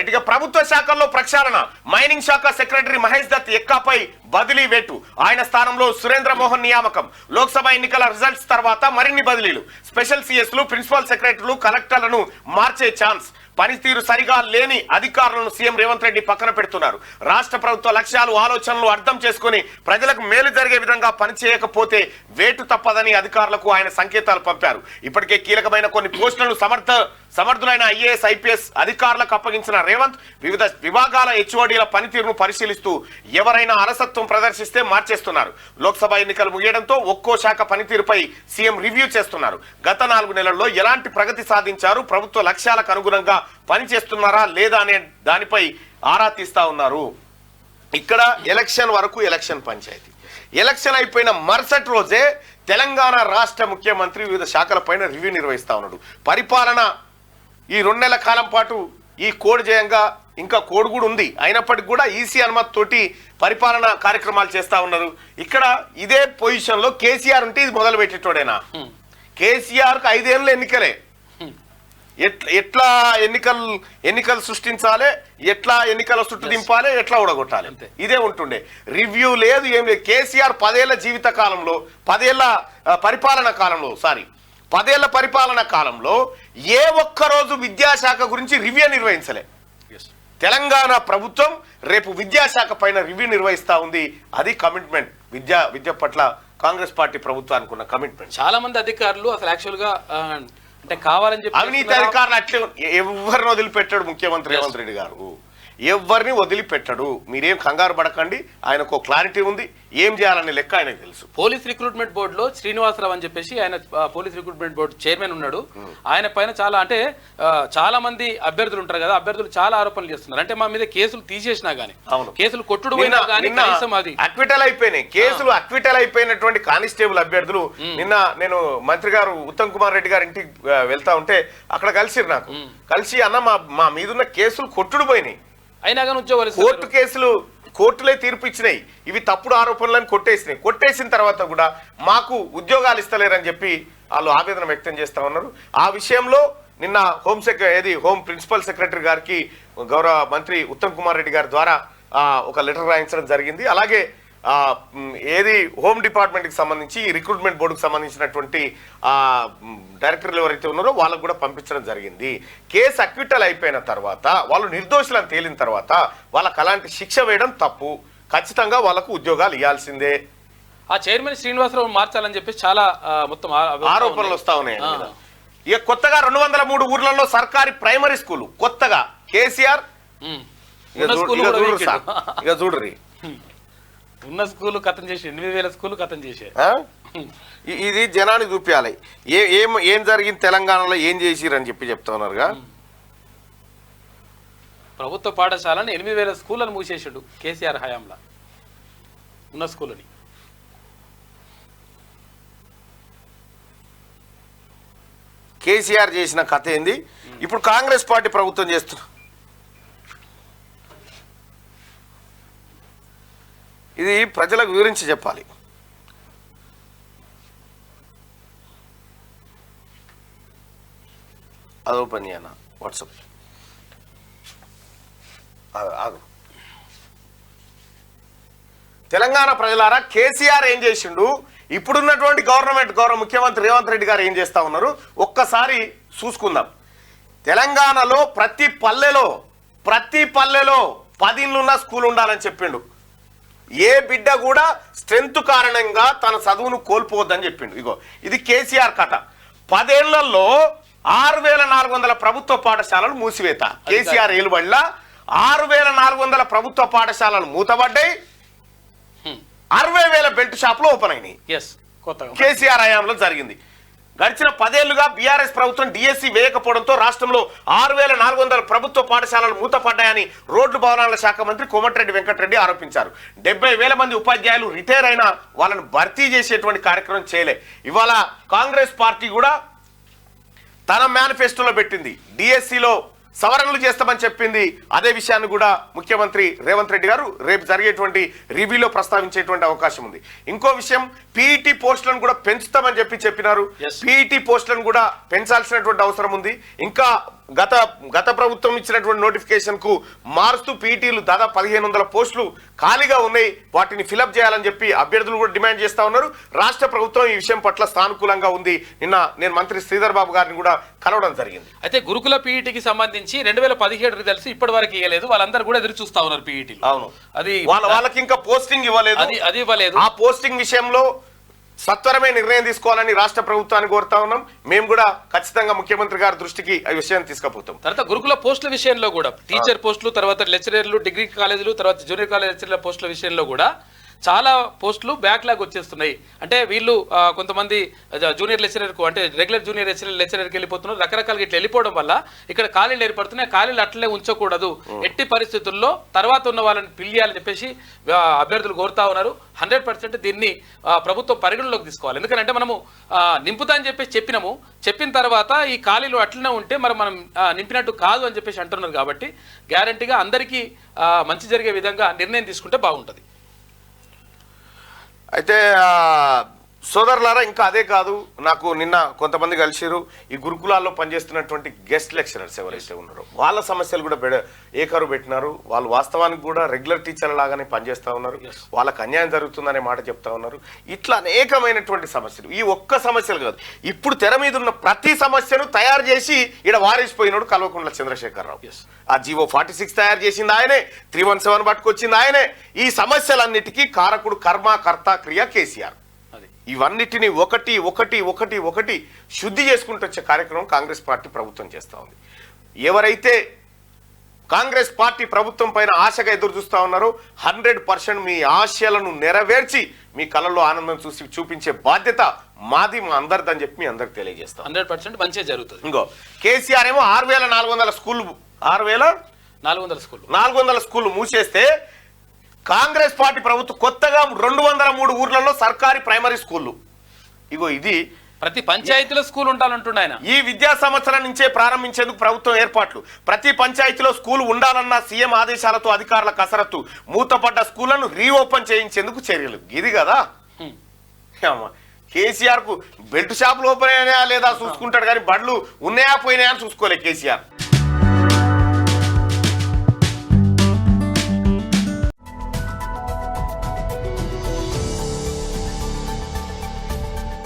Right. ఇక ప్రభుత్వ శాఖల్లో ప్రక్షాళన. మైనింగ్ శాఖ సెక్రటరీ మహేష్ దత్ ఎక్కాపై బదిలీ వేటు. ఆయన స్థానంలో సురేంద్ర మోహన్ నియామకం. లోక్సభ ఎన్నికల రిజల్ట్స్ తర్వాత మరిన్ని బదిలీలు. స్పెషల్ సిఎస్లు, ప్రిన్సిపల్ సెక్రటరీలు, కలెక్టర్లను మార్చే ఛాన్స్. పనితీరు సరిగా లేని అధికారులను సీఎం రేవంత్ రెడ్డి పక్కన పెడుతున్నారు. రాష్ట్ర ప్రభుత్వ లక్ష్యాలు, ఆలోచనలు అర్థం చేసుకుని ప్రజలకు మేలు జరిగే విధంగా పనిచేయకపోతే వేటు తప్పదని అధికారులకు ఆయన సంకేతాలు పంపారు. ఇప్పటికే కీలకమైన కొన్ని పోస్టులను సమర్థులైన ఐఏఎస్, ఐపీఎస్ అధికారులకు అప్పగించిన రేవంత్ వివిధ విభాగాల హెచ్ఓడీల పనితీరును పరిశీలిస్తూ ఎవరైనా అలసత్వం ప్రదర్శిస్తే మార్చేస్తున్నారు. లోక్సభ ఎన్నికలు ముగియడంతో ఒక్కో శాఖ పనితీరుపై సీఎం రివ్యూ చేస్తున్నారు. గత 4 నెలల్లో ఎలాంటి ప్రగతి సాధించారు, ప్రభుత్వ లక్ష్యాలకు అనుగుణంగా పనిచేస్తున్నారా లేదా అనే దానిపై ఆరా తీస్తా ఉన్నారు. ఇక్కడ ఎలక్షన్ వరకు ఎలక్షన్ పంచాయతీ. ఎలక్షన్ అయిపోయిన మరుసటి రోజే తెలంగాణ రాష్ట్ర ముఖ్యమంత్రి వివిధ శాఖలపైన రివ్యూ నిర్వహిస్తా ఉన్నాడు. పరిపాలన ఈ 2 నెలల కాలం పాటు ఈ కోడ్ జయంగా ఇంకా కోడ్ కూడా ఉంది. అయినప్పటికీ కూడా ఈసీ అనుమతి తోటి పరిపాలన కార్యక్రమాలు చేస్తా ఉన్నారు. ఇక్కడ ఇదే పొజిషన్ లో కేసీఆర్ ఉంటే ఇది మొదలు పెట్టేటోడేనా? కేసీఆర్కు 5 ఏళ్ళు ఎన్నికలే. ఎట్లా ఎన్నికలు సృష్టించాలి, ఎట్లా ఎన్నికల చుట్టూ దింపాలి, ఎట్లా ఊడగొట్టాలి, ఇదే ఉంటుండే. రివ్యూ లేదు, ఏం లేదు. కేసీఆర్ 10 ఏళ్ల జీవిత కాలంలో, 10 ఏళ్ల పరిపాలన కాలంలో, 10 ఏళ్ల పరిపాలన కాలంలో ఏ ఒక్కరోజు విద్యాశాఖ గురించి రివ్యూ నిర్వహించలే. తెలంగాణ ప్రభుత్వం రేపు విద్యాశాఖ పైన రివ్యూ నిర్వహిస్తా ఉంది. అది కమిట్మెంట్. విద్య పట్ల కాంగ్రెస్ పార్టీ ప్రభుత్వానికి ఉన్న కమిట్మెంట్. చాలా మంది అధికారులు అసలు యాక్చువల్ గా అంటే కావాలని చెప్పి అవినీతి అధికారులు అట్లే ఎవరిని వదిలిపెట్టాడు ముఖ్యమంత్రి రేవంత్ రెడ్డి గారు. ఎవరిని వదిలిపెట్టడు. మీరేం కంగారు పడకండి. ఆయనకు క్లారిటీ ఉంది, ఏం చేయాలనే లెక్క ఆయనకు తెలుసు. పోలీస్ రిక్రూట్మెంట్ బోర్డులో శ్రీనివాసరావు అని చెప్పేసి ఆయన పోలీస్ రిక్రూట్మెంట్ బోర్డు చైర్మన్ ఉన్నాడు. ఆయన పైన చాలా మంది అభ్యర్థులు ఉంటారు కదా, అభ్యర్థులు చాలా ఆరోపణలు చేస్తున్నారు. అంటే మా మీద కేసులు తీసేసినా గానీ, కేసులు కొట్టుడు పోయినా కానీ అక్విటల్ అయిపోయినాయి. కేసులు అక్విటల్ అయిపోయినటువంటి కానిస్టేబుల్ అభ్యర్థులు నిన్న నేను మంత్రి గారు ఉత్తమ్ కుమార్ రెడ్డి గారి ఇంటికి వెళ్తా ఉంటే అక్కడ కలిసిరు. నాకు కలిసి అన్న మా మీదున్న కేసులు కొట్టుడు పోయినాయి, అయినా కానీ ఉద్యోగాలు కోర్టు కేసులు కోర్టులే తీర్పు ఇచ్చినాయి, ఇవి తప్పుడు ఆరోపణలను కొట్టేసినాయి. కొట్టేసిన తర్వాత కూడా మాకు ఉద్యోగాలు ఇస్తలేరని చెప్పి వాళ్ళు ఆవేదన వ్యక్తం చేస్తా ఉన్నారు. ఆ విషయంలో నిన్న హోం ప్రిన్సిపల్ సెక్రటరీ గారికి గౌరవ మంత్రి ఉత్తమ్ కుమార్ రెడ్డి గారి ద్వారా ఒక లెటర్ రాయించడం జరిగింది. అలాగే హోమ్ డిపార్ట్మెంట్కి సంబంధించి రిక్రూట్మెంట్ బోర్డుకు సంబంధించినటువంటి డైరెక్టర్లు ఎవరైతే ఉన్నారో వాళ్ళకు కూడా పంపించడం జరిగింది. కేసు అక్విటల్ అయిపోయిన తర్వాత, వాళ్ళు నిర్దోషులను తేలిన తర్వాత వాళ్ళకి అలాంటి శిక్ష వేయడం తప్పు. ఖచ్చితంగా వాళ్ళకు ఉద్యోగాలు ఇవ్వాల్సిందే. ఆ చైర్మన్ శ్రీనివాసరావు మార్చాలని చెప్పేసి చాలా మొత్తం ఆరోపణలు వస్తా ఉన్నాయి. ఇక కొత్తగా 203 ఊర్లలో సర్కారీ ప్రైమరీ స్కూల్ కొత్తగా కేసీఆర్ ఇక చూడరి ఉన్న స్కూల్ కథం చేసి 8,000 స్కూల్ కథం చేసే ఇది జనానికి చూపించాలి. ఏం జరిగింది తెలంగాణలో, ఏం చేసిరని చెప్తా ఉన్నారుగా. ప్రభుత్వ పాఠశాలను 8,000 స్కూళ్ళను మూసేసాడు కేసీఆర్ హయాంలో. ఉన్న స్కూల్ని కేసీఆర్ చేసిన కథ ఏంది, ఇప్పుడు కాంగ్రెస్ పార్టీ ప్రభుత్వం చేస్తున్నా. ఇది ప్రజలకు వివరించి చెప్పాలి. అది ఓపెన్ చేయనా వాట్సాప్ ఆగు. తెలంగాణ ప్రజలారా, కేసీఆర్ ఏం చేసిండు, ఇప్పుడున్నటువంటి గవర్నర్ ముఖ్యమంత్రి రేవంత్ రెడ్డి గారు ఏం చేస్తా ఉన్నారు ఒక్కసారి చూసుకుందాం. తెలంగాణలో ప్రతి పల్లెలో 10 ఇళ్ళున్న స్కూల్ ఉండాలని చెప్పిండు. ఏ బిడ్డ కూడా స్ట్రెంత్ కారణంగా తన చదువును కోల్పోవద్దని చెప్పిండు. ఇగో ఇది కేసీఆర్ కథ. 10 ఏళ్లలో 6,400 ప్రభుత్వ పాఠశాలలు మూసివేత. కేసీఆర్ ఏలుబడిలా 6,400 ప్రభుత్వ పాఠశాలలు మూతబడ్డాయి. 60,000 బెల్ట్ షాపులు ఓపెన్ అయినాయి. కేసీఆర్ హయాంలో జరిగింది. గడిచిన 10 ఏళ్లుగా బీఆర్ఎస్ ప్రభుత్వం డిఎస్సి వేయకపోవడంతో రాష్ట్రంలో 6,400 ప్రభుత్వ పాఠశాలలు మూతపడ్డాయని రోడ్లు భవనాల శాఖ మంత్రి కోమటిరెడ్డి వెంకటరెడ్డి ఆరోపించారు. 70,000 మంది ఉపాధ్యాయులు రిటైర్ అయినా వాళ్ళను భర్తీ చేసేటువంటి కార్యక్రమం చేయలే. ఇవాళ కాంగ్రెస్ పార్టీ కూడా తన మేనిఫెస్టోలో పెట్టింది, డిఎస్సిలో సవరణలు చేస్తామని చెప్పింది. అదే విషయాన్ని కూడా ముఖ్యమంత్రి రేవంత్ రెడ్డి గారు రేపు జరిగేటువంటి రివ్యూలో ప్రస్తావించేటువంటి అవకాశం ఉంది. ఇంకో విషయం, పీఈటీ పోస్టులను కూడా పెంచుతామని చెప్పినారు. పీఈటీ పోస్టులను కూడా పెంచాల్సినటువంటి అవసరం ఉంది. ఇంకా గత ప్రభుత్వం ఇచ్చినటువంటి నోటిఫికేషన్ కు మారుస్తూ పీఈటీలు దాదాపు 1500 పోస్టులు ఖాళీగా ఉన్నాయి, వాటిని ఫిలప్ చేయాలని చెప్పి అభ్యర్థులు కూడా డిమాండ్ చేస్తా ఉన్నారు. రాష్ట్ర ప్రభుత్వం ఈ విషయం పట్ల సానుకూలంగా ఉంది. నిన్న నేను మంత్రి శ్రీధర్ బాబు గారిని కూడా కలవడం జరిగింది. అయితే గురుకుల పీఈటీకి సంబంధించి 2017 రిజల్ట్స్ ఇప్పటి వరకు ఇవ్వలేదు, వాళ్ళందరూ కూడా ఎదురు చూస్తా ఉన్నారు పీఈటీ. అవును, అది వాళ్ళకి ఇంకా పోస్టింగ్ ఇవ్వలేదు, అది ఇవ్వలేదు. ఆ పోస్టింగ్ విషయంలో సత్వరమే నిర్ణయం తీసుకోవాలని రాష్ట్ర ప్రభుత్వాన్ని కోరుతా ఉన్నాం. మేము కూడా ఖచ్చితంగా ముఖ్యమంత్రి గారి దృష్టికి ఈ విషయాన్ని తీసుకుపోతాం. తర్వాత గురుకుల పోస్టుల విషయంలో కూడా టీచర్ పోస్టులు, తర్వాత లెక్చరర్లు, డిగ్రీ కాలేజీలు, తర్వాత జూనియర్ కాలేజ్ లెక్చరర్ల పోస్టుల విషయంలో కూడా చాలా పోస్టులు బ్యాక్లాగ్ వచ్చేస్తున్నాయి. అంటే వీళ్ళు కొంతమంది జూనియర్ లెక్చరర్కు అంటే రెగ్యులర్ జూనియర్ లెక్చరర్కి వెళ్ళిపోతున్నారు. రకరకాలుగా ఇట్లా వెళ్ళిపోవడం వల్ల ఇక్కడ ఖాళీలు ఏర్పడుతున్నాయి. ఖాళీలు అట్లే ఉంచకూడదు, ఎట్టి పరిస్థితుల్లో తర్వాత ఉన్న వాళ్ళని పిలియాలని చెప్పేసి అభ్యర్థులు కోరుతా ఉన్నారు. 100% దీన్ని ప్రభుత్వం పరిగణలోకి తీసుకోవాలి. ఎందుకంటే మనము నింపుతా అని చెప్పేసి చెప్పిన తర్వాత ఈ ఖాళీలు అట్లనే ఉంటే మనం నింపినట్టు కాదు అని చెప్పేసి అంటున్నారు. కాబట్టి గ్యారంటీగా అందరికీ మంచి జరిగే విధంగా నిర్ణయం తీసుకుంటే బాగుంటుంది. అయితే సోదరులారా, ఇంకా అదే కాదు, నాకు నిన్న కొంతమంది కలిసిరు. ఈ గురుకులాల్లో పనిచేస్తున్నటువంటి గెస్ట్ లెక్చరర్స్ ఎవరైతే ఉన్నారో వాళ్ళ సమస్యలు కూడా ఏకరు పెట్టినారు. వాళ్ళు వాస్తవానికి కూడా రెగ్యులర్ టీచర్ల లాగానే పనిచేస్తూ ఉన్నారు. వాళ్ళకి అన్యాయం జరుగుతుందనే మాట చెప్తా ఉన్నారు. ఇట్లా అనేకమైనటువంటి సమస్యలు, ఈ ఒక్క సమస్యలు కాదు, ఇప్పుడు తెర మీద ఉన్న ప్రతి సమస్యను తయారు చేసి ఇక్కడ వారేసిపోయినాడు కల్వకుంట్ల చంద్రశేఖరరావు. ఆ జీవో 46 తయారు చేసింది ఆయనే, 317 పట్టుకొచ్చింది ఆయనే. ఈ సమస్యలన్నిటికీ కారకుడు, కర్మ, కర్త, క్రియ కేసీఆర్. ఇవన్నిటిని ఒకటి ఒకటి ఒకటి ఒకటి శుద్ధి చేసుకుంటూ వచ్చే కార్యక్రమం కాంగ్రెస్ పార్టీ ప్రభుత్వం చేస్తూ ఉంది. ఎవరైతే కాంగ్రెస్ పార్టీ ప్రభుత్వం పైన ఆశగా ఎదురు చూస్తూ ఉన్నారో 100% మీ ఆశయాలను నెరవేర్చి మీ కళ్ళల్లో ఆనందం చూపించే బాధ్యత మాది, మా అందరిదని చెప్పి మీ అందరికి తెలియజేస్తాం. 100% మంచిగా జరుగుతుంది. ఇంకో కేసీఆర్ ఏమో 6400 స్కూళ్ళు 6400 స్కూళ్ళు మూసేస్తే కాంగ్రెస్ పార్టీ ప్రభుత్వం కొత్తగా 203 ఊర్లలో సర్కారీ ప్రైమరీ స్కూళ్ళు, ఇగో ఇది ప్రతి పంచాయతీలో స్కూల్ ఉండాలంటుండ ఆయన. ఈ విద్యా సంవత్సరం నుంచే ప్రారంభించేందుకు ప్రభుత్వం ఏర్పాట్లు. ప్రతి పంచాయతీలో స్కూల్ ఉండాలన్న సీఎం ఆదేశాలతో అధికారుల కసరత్తు. మూతపడ్డ స్కూళ్లను రీఓపెన్ చేయించేందుకు చర్యలు. ఇది కదా కేసీఆర్ కు బెల్ట్ షాపులు ఓపెన్ అయినాయా లేదా చూసుకుంటాడు, కానీ బడులు ఉన్నాయా పోయినాయా అని చూసుకోలే కేసీఆర్.